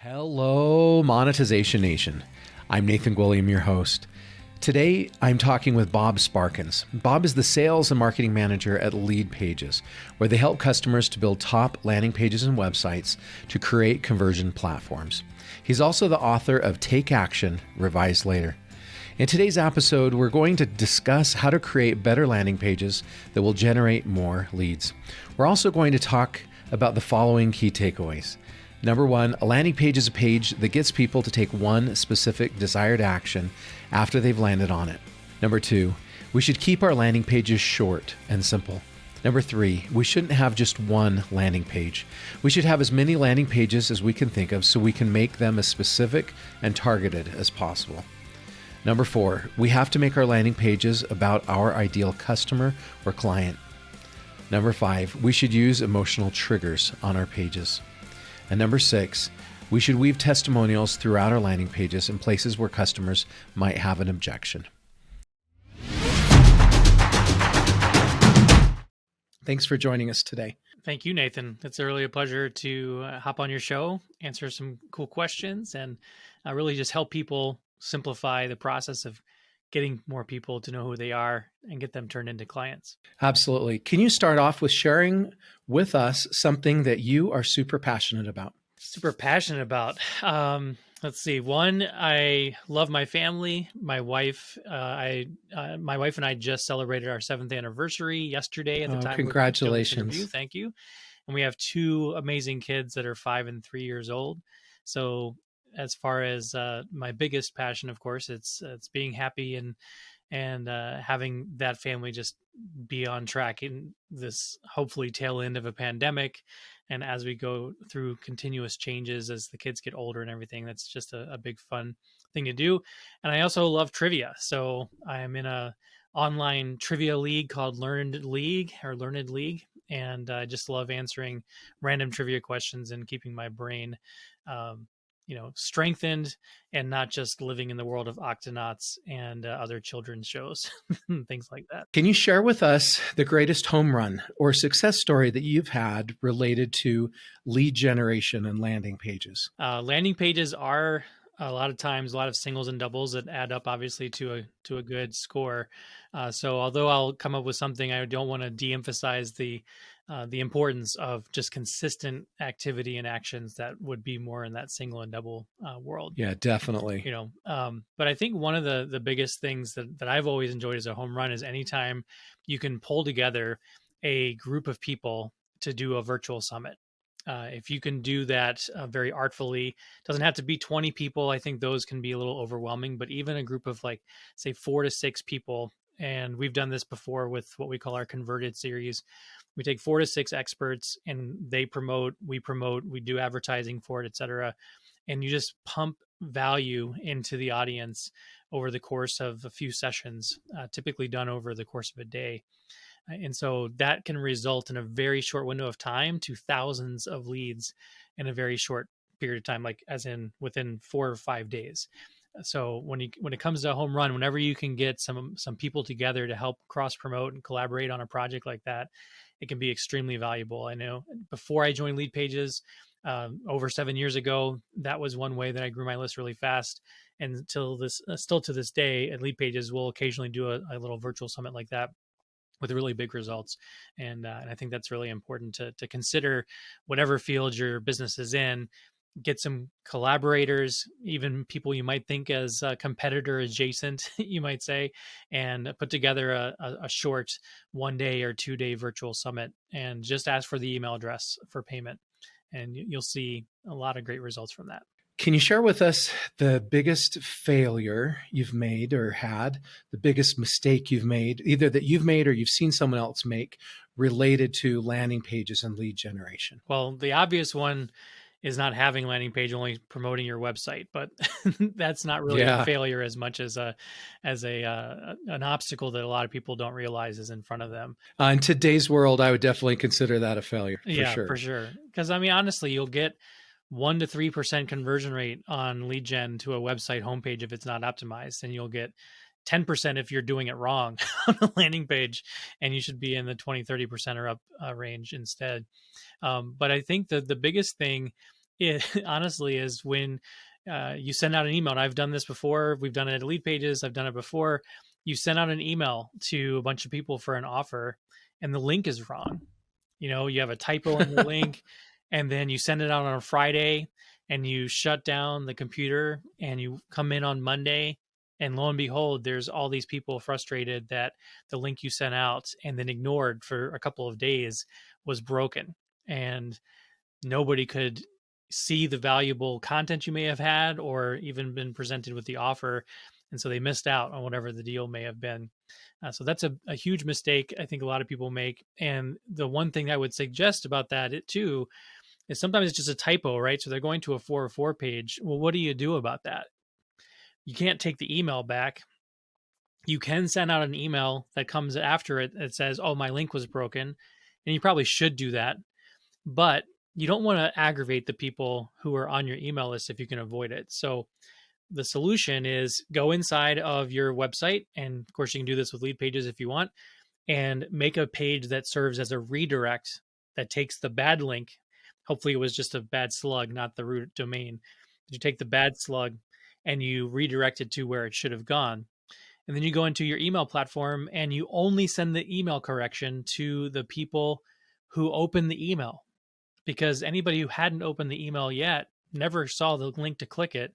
Hello, Monetization Nation. I'm Nathan Gwilliam, your host. Today, I'm talking with Bob Sparkins. Bob is the sales and marketing manager at Lead Pages, where they help customers to build top landing pages and websites to create conversion platforms. He's also the author of Take Action, Revised Later. In today's episode, we're going to discuss how to create better landing pages that will generate more leads. We're also going to talk about the following key takeaways. Number one, a landing page is a page that gets people to take one specific desired action after they've landed on it. Number two, we should keep our landing pages short and simple. Number three, we shouldn't have just one landing page. We should have as many landing pages as we can think of so we can make them as specific and targeted as possible. Number four, we have to make our landing pages about our ideal customer or client. Number five, we should use emotional triggers on our pages. And number six, we should weave testimonials throughout our landing pages in places where customers might have an objection. Thanks for joining us today. Thank you, Nathan. It's really a pleasure to hop on your show, answer some cool questions, and really just help people simplify the process of getting more people to know who they are and get them turned into clients. Absolutely. Can you start off with sharing with us something that you are super passionate about? Super passionate about. Let's see. One, I love my family. My wife, my wife and I just celebrated our 7th anniversary yesterday. At the time, congratulations! Thank you. And we have 2 amazing kids that are 5 and 3 years old. So, as far as my biggest passion, of course, it's being happy and having that family just be on track in this hopefully tail end of a pandemic. And as we go through continuous changes as the kids get older and everything, that's just a big fun thing to do. And I also love trivia. So I am in a online trivia league called Learned League. And I just love answering random trivia questions and keeping my brain strengthened and not just living in the world of Octonauts and other children's shows, things like that. Can you share with us the greatest home run or success story that you've had related to lead generation and landing pages? Landing pages are a lot of singles and doubles that add up obviously to a good score. So although I'll come up with something, I don't want to de-emphasize the importance of just consistent activity and actions that would be more in that single and double world. Yeah, definitely. But I think one of the biggest things that I've always enjoyed as a home run is anytime you can pull together a group of people to do a virtual summit. If you can do that very artfully, doesn't have to be 20 people. I think those can be a little overwhelming, but even a group of say 4 to 6 people. And we've done this before with what we call our Converted series. We take 4 to 6 experts and they promote, we do advertising for it, et cetera. And you just pump value into the audience over the course of a few sessions, typically done over the course of a day. And so that can result in a very short window of time to thousands of leads in a very short period of time, like as in within 4 or 5 days. So when it comes to a home run, whenever you can get some people together to help cross promote and collaborate on a project like that, it can be extremely valuable. I know before I joined Lead Pages, over 7 years ago, that was one way that I grew my list really fast. And still to this day at Lead Pages, we'll occasionally do a little virtual summit like that with really big results. And I think that's really important to consider whatever field your business is in. Get some collaborators, even people you might think as competitor adjacent, you might say, and put together a short 1-day or 2-day virtual summit and just ask for the email address for payment. And you'll see a lot of great results from that. Can you share with us the biggest failure you've made or had, the biggest mistake you've made, either that you've made or you've seen someone else make related to landing pages and lead generation? Well, the obvious one is not having landing page, only promoting your website, but that's not really a failure as much as an obstacle that a lot of people don't realize is in front of them. In today's world, I would definitely consider that a failure. For sure. Because honestly, you'll get 1 to 3% conversion rate on lead gen to a website homepage if it's not optimized, and you'll get 10% if you're doing it wrong on the landing page, and you should be in the 20, 30% or up range instead. But I think the biggest thing honestly is when you send out an email. And I've done this before. We've done it at Lead Pages. I've done it before. You send out an email to a bunch of people for an offer, and the link is wrong. You have a typo in the link, and then you send it out on a Friday, and you shut down the computer, and you come in on Monday, and lo and behold, there's all these people frustrated that the link you sent out and then ignored for a couple of days was broken, and nobody could see the valuable content you may have had or even been presented with the offer. And so they missed out on whatever the deal may have been. So that's a huge mistake I think a lot of people make. And the one thing I would suggest about that too is sometimes it's just a typo, right? So they're going to a 404 page. Well, what do you do about that? You can't take the email back. You can send out an email that comes after it that says, oh, my link was broken. And you probably should do that. But you don't want to aggravate the people who are on your email list if you can avoid it. So the solution is go inside of your website. And of course, you can do this with Lead Pages if you want, and make a page that serves as a redirect that takes the bad link. Hopefully it was just a bad slug, not the root domain. But you take the bad slug and you redirect it to where it should have gone. And then you go into your email platform and you only send the email correction to the people who open the email, because anybody who hadn't opened the email yet never saw the link to click it.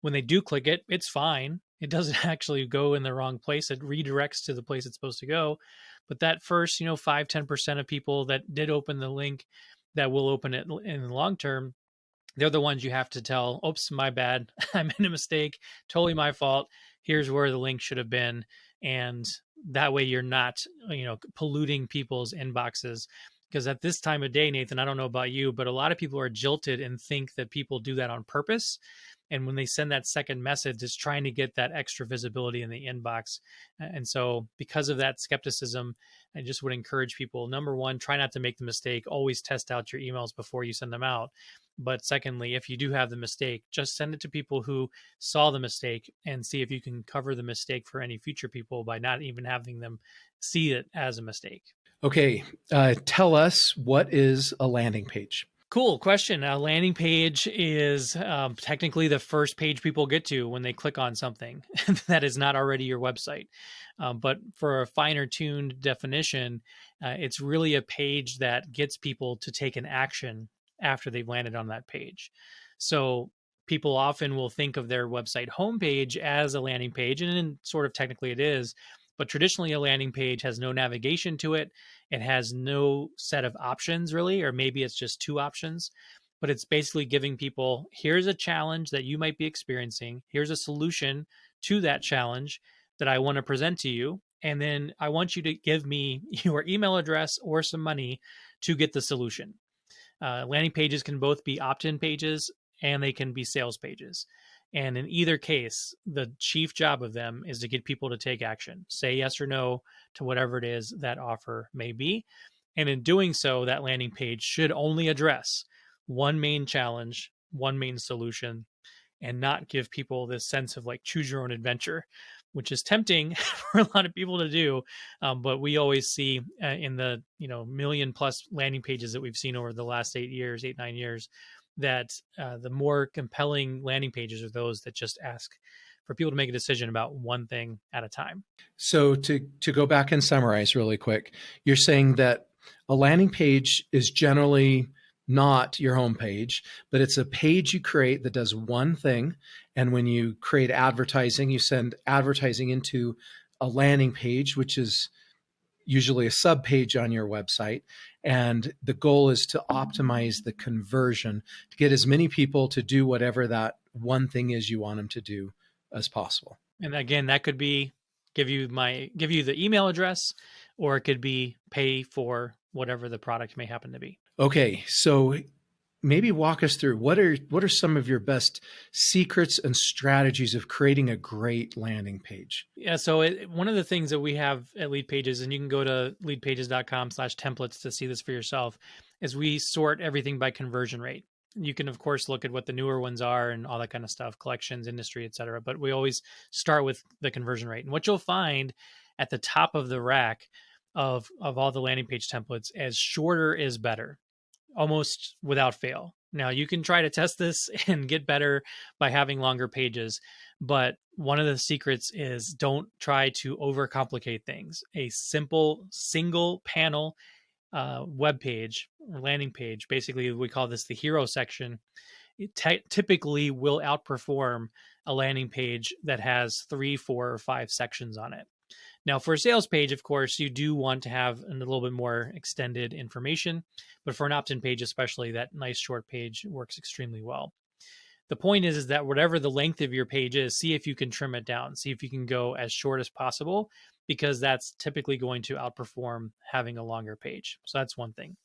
When they do click it, it's fine. It doesn't actually go in the wrong place. It redirects to the place it's supposed to go. But that first, 5-10% of people that did open the link that will open it in the long term, they're the ones you have to tell, oops, my bad. I made a mistake. Totally my fault. Here's where the link should have been. And that way you're not, polluting people's inboxes. Because at this time of day, Nathan, I don't know about you, but a lot of people are jilted and think that people do that on purpose. And when they send that second message, it's trying to get that extra visibility in the inbox. And so because of that skepticism, I just would encourage people, number one, try not to make the mistake. Always test out your emails before you send them out. But secondly, if you do have the mistake, just send it to people who saw the mistake and see if you can cover the mistake for any future people by not even having them see it as a mistake. Okay. Tell us, what is a landing page? Cool question. A landing page is technically the first page people get to when they click on something that is not already your website. But for a finer tuned definition, it's really a page that gets people to take an action after they've landed on that page. So people often will think of their website homepage as a landing page, and sort of technically it is. But traditionally, a landing page has no navigation to it. It has no set of options, really, or maybe it's just two options. But it's basically giving people, here's a challenge that you might be experiencing. Here's a solution to that challenge that I want to present to you. And then I want you to give me your email address or some money to get the solution. Landing pages can both be opt-in pages and they can be sales pages. And in either case, the chief job of them is to get people to take action, say yes or no to whatever it is that offer may be. And in doing so, that landing page should only address one main challenge, one main solution, and not give people this sense of like choose your own adventure, which is tempting for a lot of people to do. But we always see in the million plus landing pages that we've seen over the last 8, 9 years, that the more compelling landing pages are those that just ask for people to make a decision about one thing at a time. So to go back and summarize really quick, you're saying that a landing page is generally not your homepage, but it's a page you create that does one thing. And when you create advertising, you send advertising into a landing page, which is usually a sub page on your website. And the goal is to optimize the conversion to get as many people to do whatever that one thing is you want them to do as possible. And again, that could be give you the email address, or it could be pay for whatever the product may happen to be. Okay. So maybe walk us through what are some of your best secrets and strategies of creating a great landing page? Yeah. So one of the things that we have at Lead Pages, and you can go to leadpages.com/templates to see this for yourself, is we sort everything by conversion rate. You can, of course, look at what the newer ones are and all that kind of stuff, collections, industry, et cetera. But we always start with the conversion rate. And what you'll find at the top of the rack of all the landing page templates as shorter is better, almost without fail. Now, you can try to test this and get better by having longer pages, but one of the secrets is don't try to overcomplicate things. A simple single panel web page or landing page, basically, we call this the hero section, it typically will outperform a landing page that has 3, 4, or 5 sections on it. Now, for a sales page, of course, you do want to have a little bit more extended information, but for an opt-in page, especially, that nice short page works extremely well. The point is that whatever the length of your page is, see if you can trim it down, see if you can go as short as possible, because that's typically going to outperform having a longer page. So that's one thing.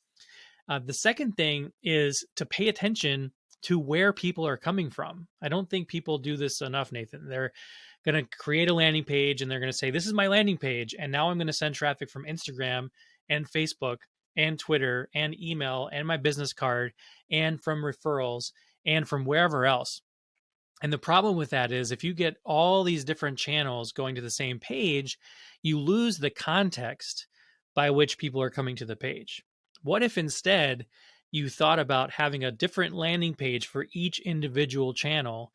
The second thing is to pay attention to where people are coming from. I don't think people do this enough, Nathan. They're going to create a landing page and they're going to say, this is my landing page. And now I'm going to send traffic from Instagram and Facebook and Twitter and email and my business card and from referrals and from wherever else. And the problem with that is if you get all these different channels going to the same page, you lose the context by which people are coming to the page. What if instead you thought about having a different landing page for each individual channel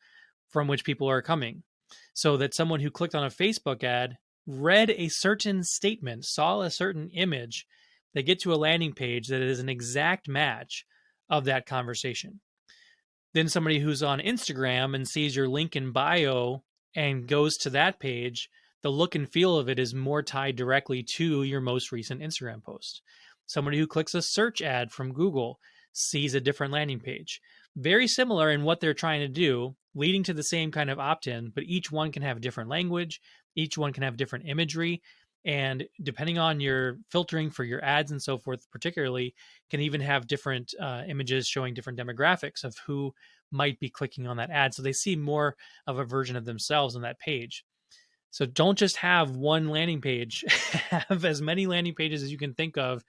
from which people are coming, so that someone who clicked on a Facebook ad read a certain statement, saw a certain image, they get to a landing page that is an exact match of that conversation. Then somebody who's on Instagram and sees your link in bio and goes to that page, the look and feel of it is more tied directly to your most recent Instagram post. Somebody who clicks a search ad from Google sees a different landing page. Very similar in what they're trying to do, leading to the same kind of opt-in, but each one can have different language, each one can have different imagery, and depending on your filtering for your ads and so forth, particularly, can even have different images showing different demographics of who might be clicking on that ad. So they see more of a version of themselves on that page. So don't just have one landing page, have as many landing pages as you can think of,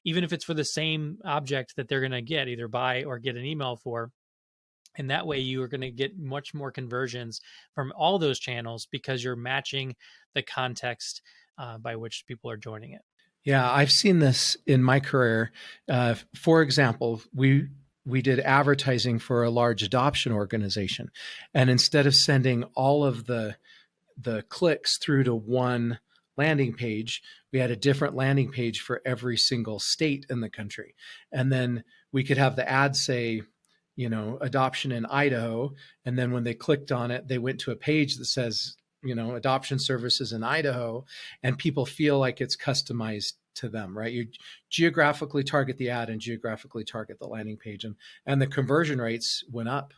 even if it's for the same object that they're going to get, either buy or get an email for. And that way you are going to get much more conversions from all those channels because you're matching the context by which people are joining it. Yeah, I've seen this in my career. For example, we did advertising for a large adoption organization, and instead of sending all of the clicks through to one landing page, we had a different landing page for every single state in the country, and then we could have the ad say, adoption in Idaho, and then when they clicked on it, they went to a page that says, adoption services in Idaho, and people feel like it's customized to them, right? You geographically target the ad and geographically target the landing page, and the conversion rates went up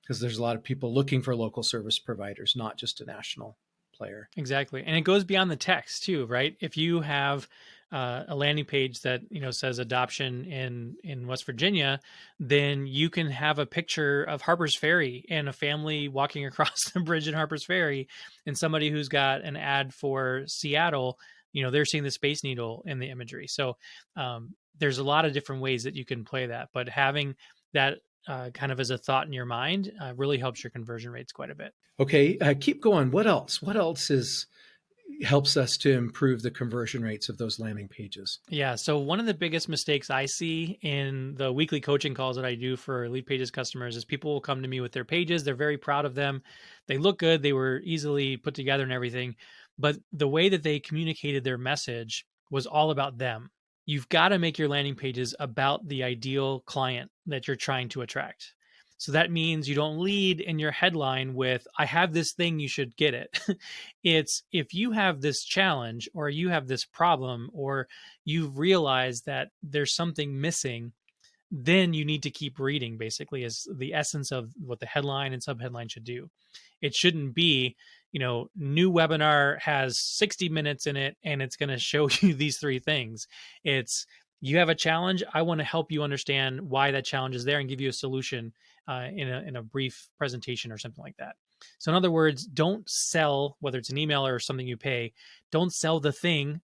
because there's a lot of people looking for local service providers, not just a national player. Exactly. And it goes beyond the text too, right? If you have a landing page that says adoption in West Virginia, then you can have a picture of Harper's Ferry and a family walking across the bridge in Harper's Ferry, and somebody who's got an ad for Seattle, they're seeing the Space Needle in the imagery. So there's a lot of different ways that you can play that, but having that kind of as a thought in your mind really helps your conversion rates quite a bit. Okay, keep going. What else? What else helps us to improve the conversion rates of those landing pages? Yeah. So one of the biggest mistakes I see in the weekly coaching calls that I do for Lead Pages customers is people will come to me with their pages. They're very proud of them. They look good. They were easily put together and everything. But the way that they communicated their message was all about them. You've got to make your landing pages about the ideal client that you're trying to attract. So that means you don't lead in your headline with, I have this thing, you should get it. It's, if you have this challenge or you have this problem or you've realized that there's something missing, then you need to keep reading, basically, is the essence of what the headline and subheadline should do. It shouldn't be, new webinar has 60 minutes in it and it's going to show you these 3 things. It's, you have a challenge. I want to help you understand why that challenge is there and give you a solution in a brief presentation or something like that. So in other words, don't sell, whether it's an email or something you pay, don't sell the thing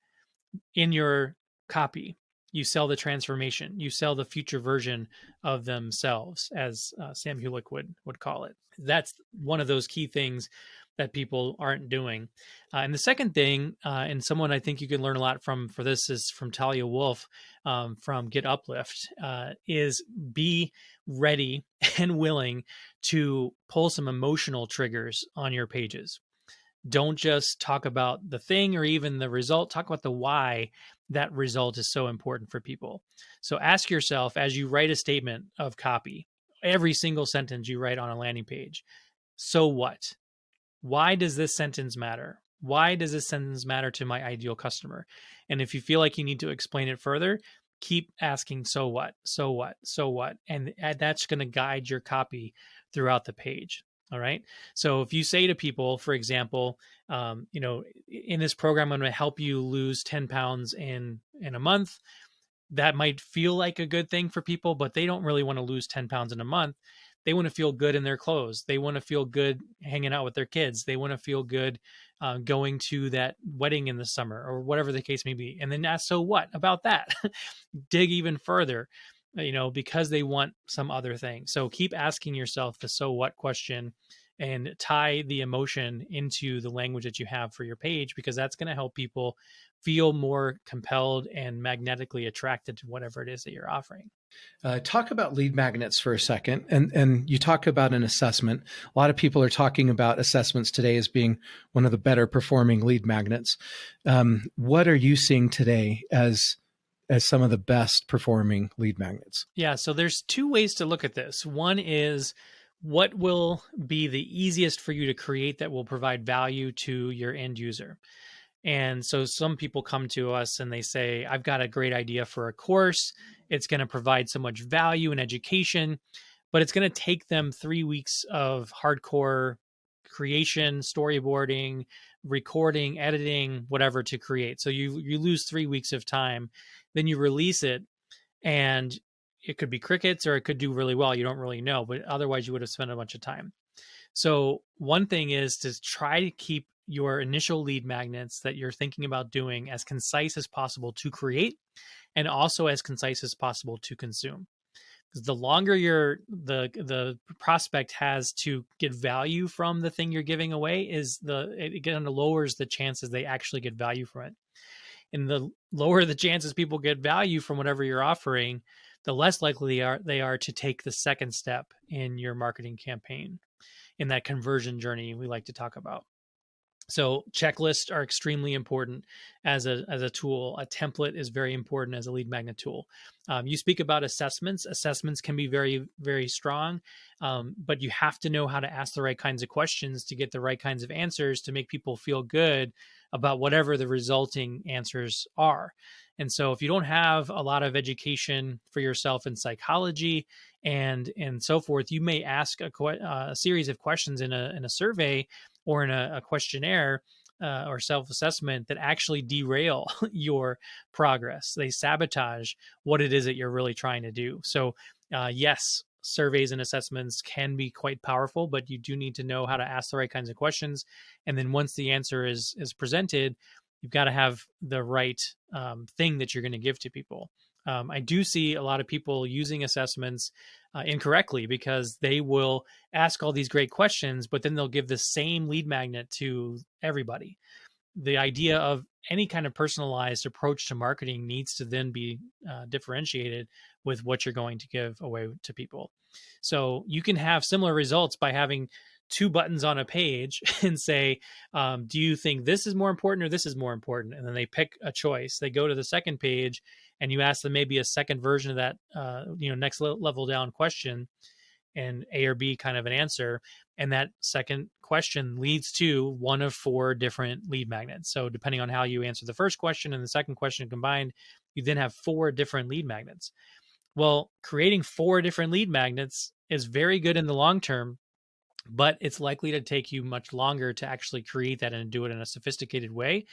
in your copy. You sell the transformation. You sell the future version of themselves, as Sam Hulick would call it. That's one of those key things that people aren't doing. And the second thing, and someone I think you can learn a lot from for this is from Talia Wolf from Get Uplift, is be ready and willing to pull some emotional triggers on your pages. Don't just talk about the thing or even the result, talk about the why that result is so important for people. So ask yourself as you write a statement of copy, every single sentence you write on a landing page, so what? Why does this sentence matter? Why does this sentence matter to my ideal customer? And if you feel like you need to explain it further, keep asking, so what? So what? So what? And that's going to guide your copy throughout the page. All right. So if you say to people, for example, in this program, I'm going to help you lose 10 pounds in a month. That might feel like a good thing for people, but they don't really want to lose 10 pounds in a month. They want to feel good in their clothes. They want to feel good hanging out with their kids. They want to feel good going to that wedding in the summer or whatever the case may be. And then ask, so what about that? Dig even further, because they want some other thing. So keep asking yourself the so what question and tie the emotion into the language that you have for your page, because that's going to help people feel more compelled and magnetically attracted to whatever it is that you're offering. Talk about lead magnets for a second. And you talk about an assessment. A lot of people are talking about assessments today as being one of the better performing lead magnets. What are you seeing today as some of the best performing lead magnets? Yeah, so there's two ways to look at this. One is what will be the easiest for you to create that will provide value to your end user. And so some people come to us and they say, I've got a great idea for a course. It's going to provide so much value and education, but it's going to take them 3 weeks of hardcore creation, storyboarding, recording, editing, whatever to create. So you lose 3 weeks of time, then you release it, and it could be crickets or it could do really well. You don't really know, but otherwise you would have spent a bunch of time. So one thing is to try to keep your initial lead magnets that you're thinking about doing as concise as possible to create, and also as concise as possible to consume. Because the longer the prospect has to get value from the thing you're giving away, it kind of lowers the chances they actually get value from it. And the lower the chances people get value from whatever you're offering, the less likely they are to take the second step in your marketing campaign, in that conversion journey we like to talk about. So checklists are extremely important as a tool. A template is very important as a lead magnet tool. You speak about assessments. Assessments can be very, very strong, but you have to know how to ask the right kinds of questions to get the right kinds of answers to make people feel good about whatever the resulting answers are. And so if you don't have a lot of education for yourself in psychology and so forth, you may ask a series of questions in a survey or in a questionnaire or self-assessment that actually derail your progress. They sabotage what it is that you're really trying to do. So yes, surveys and assessments can be quite powerful, but you do need to know how to ask the right kinds of questions. And then once the answer is presented, you've got to have the right thing that you're going to give to people. I do see a lot of people using assessments incorrectly, because they will ask all these great questions, but then they'll give the same lead magnet to everybody. The idea of any kind of personalized approach to marketing needs to then be differentiated with what you're going to give away to people. So you can have similar results by having two buttons on a page and say, do you think this is more important or this is more important? And then they pick a choice. They go to the second page and you ask them maybe a second version of that, next level down question, and A or B kind of an answer. And that second question leads to one of 4 different lead magnets. So depending on how you answer the first question and the second question combined, you then have 4 different lead magnets. Well, creating 4 different lead magnets is very good in the long term, but it's likely to take you much longer to actually create that and do it in a sophisticated way.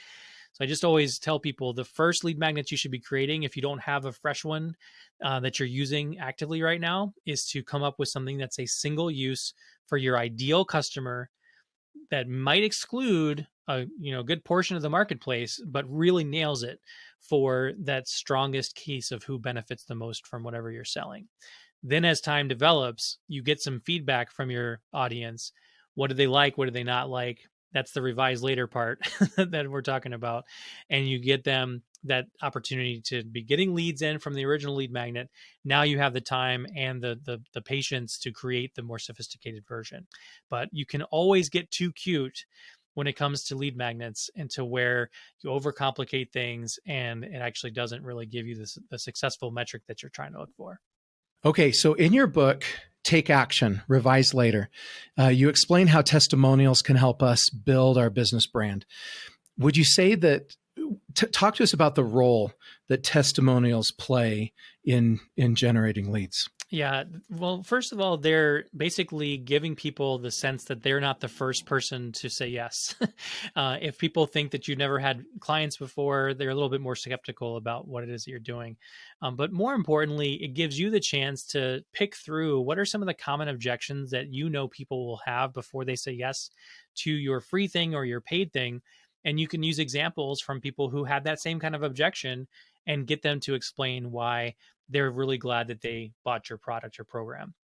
So I just always tell people the first lead magnet you should be creating, if you don't have a fresh one that you're using actively right now, is to come up with something that's a single use for your ideal customer that might exclude a good portion of the marketplace, but really nails it for that strongest case of who benefits the most from whatever you're selling. Then as time develops, you get some feedback from your audience. What do they like? What do they not like? That's the revise later part that we're talking about. And you get them that opportunity to be getting leads in from the original lead magnet. Now you have the time and the patience to create the more sophisticated version. But you can always get too cute when it comes to lead magnets, into where you overcomplicate things and it actually doesn't really give you the successful metric that you're trying to look for. Okay, so in your book, Take Action, Revise Later, you explain how testimonials can help us build our business brand. Would you say that, talk to us about the role that testimonials play in generating leads? Yeah. Well, first of all, they're basically giving people the sense that they're not the first person to say yes. If people think that you've never had clients before, they're a little bit more skeptical about what it is that you're doing. But more importantly, it gives you the chance to pick through what are some of the common objections that you know people will have before they say yes to your free thing or your paid thing. And you can use examples from people who had that same kind of objection and get them to explain why they're really glad that they bought your product or program.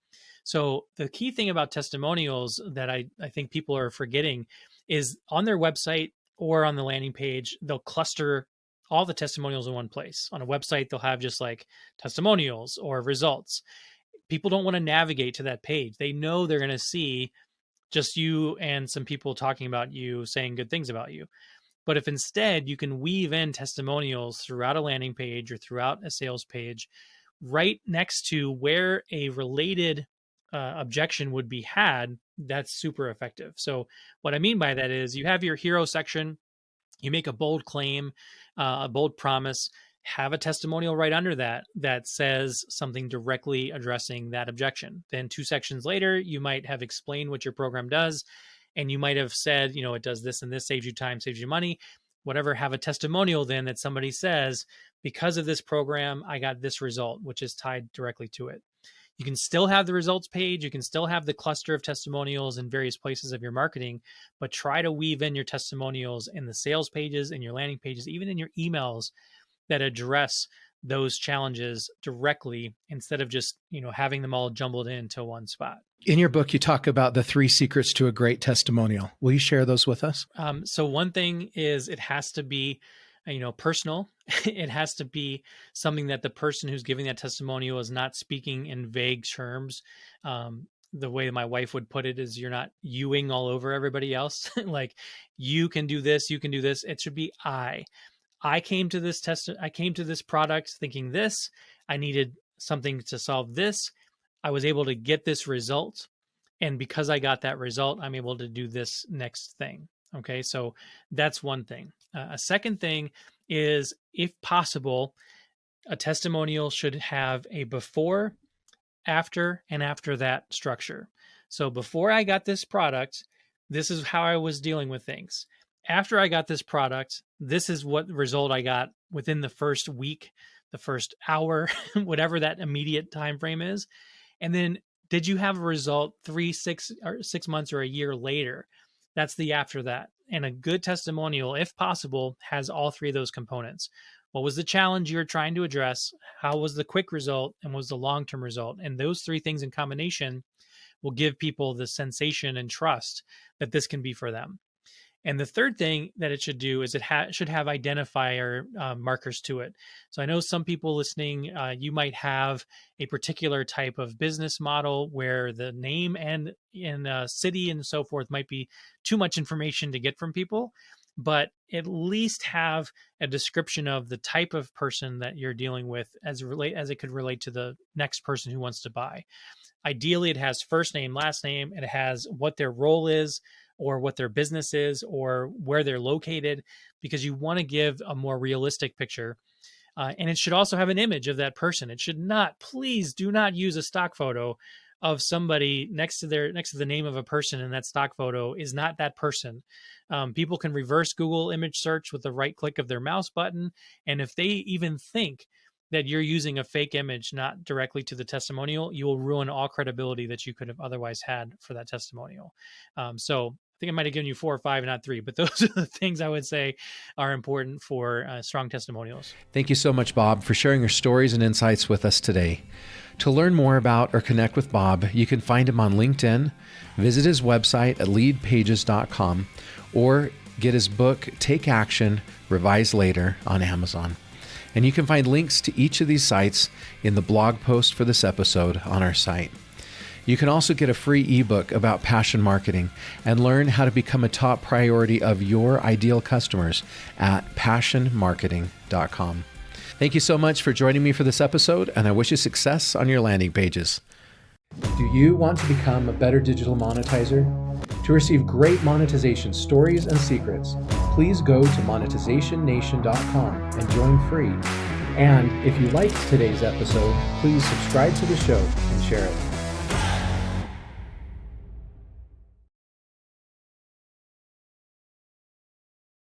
So the key thing about testimonials that I think people are forgetting is, on their website or on the landing page, they'll cluster all the testimonials in one place. On a website, they'll have just like testimonials or results. People don't want to navigate to that page. They know they're going to see just you and some people talking about you, saying good things about you. But if instead you can weave in testimonials throughout a landing page or throughout a sales page, right next to where a related objection would be had, that's super effective. So what I mean by that is, you have your hero section, you make a bold claim, a bold promise, have a testimonial right under that that says something directly addressing that objection. Then 2 sections later, you might have explained what your program does, and you might have said, it does this and this, saves you time, saves you money, whatever. Have a testimonial then that somebody says, because of this program, I got this result, which is tied directly to it. You can still have the results page. You can still have the cluster of testimonials in various places of your marketing, but try to weave in your testimonials in the sales pages, in your landing pages, even in your emails, that address those challenges directly, instead of just, having them all jumbled into one spot. In your book, you talk about the 3 secrets to a great testimonial. Will you share those with us? So one thing is, it has to be, personal. It has to be something that the person who's giving that testimonial is not speaking in vague terms. The way my wife would put it is, you're not youing all over everybody else. Like, you can do this, you can do this. It should be I came to this I came to this product thinking this. I needed something to solve this. I was able to get this result. And because I got that result, I'm able to do this next thing. Okay. So that's one thing. A second thing is, if possible, a testimonial should have a before, after, and after that structure. So before I got this product, this is how I was dealing with things. After I got this product, this is what result I got within the first week, the first hour, whatever that immediate time frame is. And then, did you have a result 6 months or a year later? That's the after that. And a good testimonial, if possible, has all 3 of those components. What was the challenge you're trying to address? How was the quick result? And what was the long-term result? And those 3 things in combination will give people the sensation and trust that this can be for them. And the third thing that it should do is, it should have identifier markers to it. So I know some people listening, you might have a particular type of business model where the name and city and so forth might be too much information to get from people, but at least have a description of the type of person that you're dealing with, as it could relate to the next person who wants to buy. Ideally, it has first name, last name, and it has what their role is, or what their business is, or where they're located, because you want to give a more realistic picture. And it should also have an image of that person. It should not, please do not use a stock photo of somebody next to the name of a person, and that stock photo is not that person. People can reverse Google image search with the right click of their mouse button. And if they even think that you're using a fake image, not directly to the testimonial, you will ruin all credibility that you could have otherwise had for that testimonial. So think I might have given you 4 or 5, not 3, but those are the things I would say are important for strong testimonials. Thank you so much, Bob, for sharing your stories and insights with us today. To learn more about or connect with Bob, you can find him on LinkedIn, visit his website at leadpages.com, or get his book, Take Action, Revise Later, on Amazon. And you can find links to each of these sites in the blog post for this episode on our site. You can also get a free ebook about passion marketing and learn how to become a top priority of your ideal customers at passionmarketing.com. Thank you so much for joining me for this episode, and I wish you success on your landing pages. Do you want to become a better digital monetizer? To receive great monetization stories and secrets, please go to monetizationnation.com and join free. And if you liked today's episode, please subscribe to the show and share it.